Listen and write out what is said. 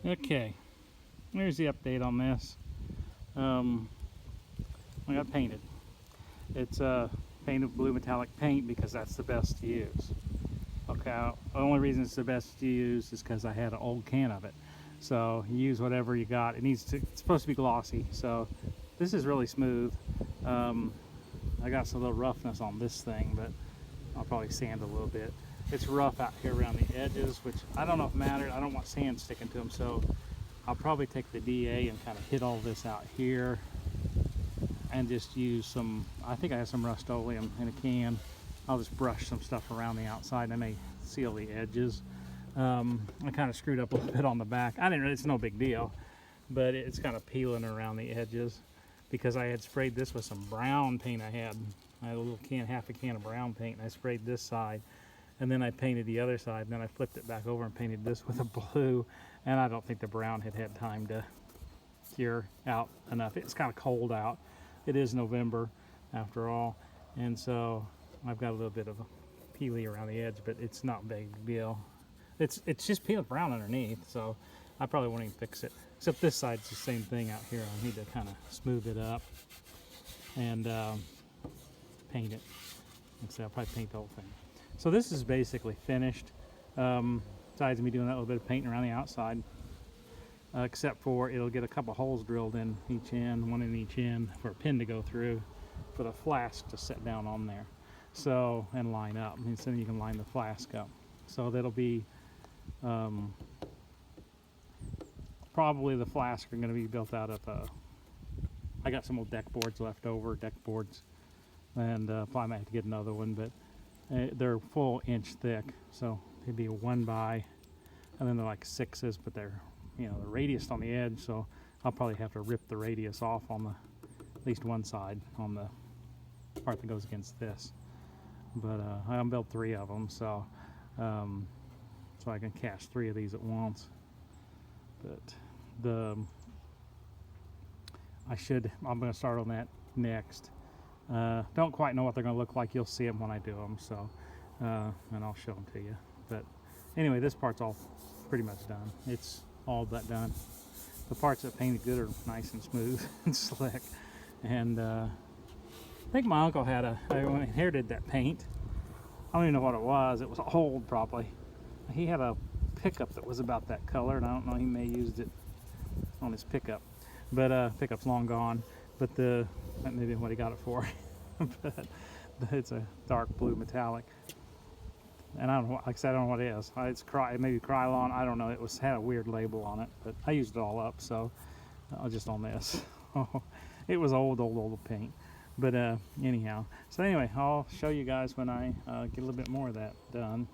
Okay, here's the update on this. I got painted. It's painted blue metallic paint because that's the best to use. Okay, the only reason it's the best to use is because I had an old can of it. So you use whatever you got. It's supposed to be glossy, so this is really smooth. I got some little roughness on this thing, but I'll probably sand a little bit. It's rough out here around the edges, which I don't know if it matters. I don't want sand sticking to them, so I'll probably take the DA and kind of hit all this out here and just use some, I think I have some Rust-Oleum in a can. I'll just brush some stuff around the outside and I may seal the edges. I kind of screwed up a little bit on the back. It's no big deal, but it's kind of peeling around the edges because I had sprayed this with some brown paint I had. I had a little can, half a can of brown paint, and I sprayed this side. And then I painted the other side, and then I flipped it back over and painted this with a blue. And I don't think the brown had time to cure out enough. It's kind of cold out. It is November after all. And so I've got a little bit of a peely around the edge, but it's not a big deal. It's just peeled brown underneath, so I probably won't even fix it. Except this side's the same thing out here. I need to kind of smooth it up and paint it. And so I'll probably paint the whole thing. So this is basically finished. Besides me doing that little bit of painting around the outside, except for it'll get a couple holes drilled in each end, one in each end for a pin to go through for the flask to set down on there. So, and line up, and so you can line the flask up. So that'll be, probably the flask are going to be built out of, I got some old deck boards left over, and probably might have to get another one, but they're full inch thick, so it'd be a 1 by, and then they're like 6s, but they're, the radius on the edge, so I'll probably have to rip the radius off on at least one side on the part that goes against this. But I'll build 3 of them, so I can cast 3 of these at once. But I'm going to start on that next. Don't quite know what they're going to look like. You'll see them when I do them, so and I'll show them to you. But anyway, this part's all pretty much done. It's all but done. The parts that painted good are nice and smooth and slick. And I think my uncle I inherited that paint. I don't even know what it was. It was old probably. He had a pickup that was about that color, and I don't know, he may have used it on his pickup. But pickup's long gone. But that may be what he got it for. But it's a dark blue metallic, and I don't know, like I said, I don't know what it is. It's maybe Krylon. I don't know. It had a weird label on it, but I used it all up, so just on this. It was old paint. But anyhow, so anyway, I'll show you guys when I get a little bit more of that done.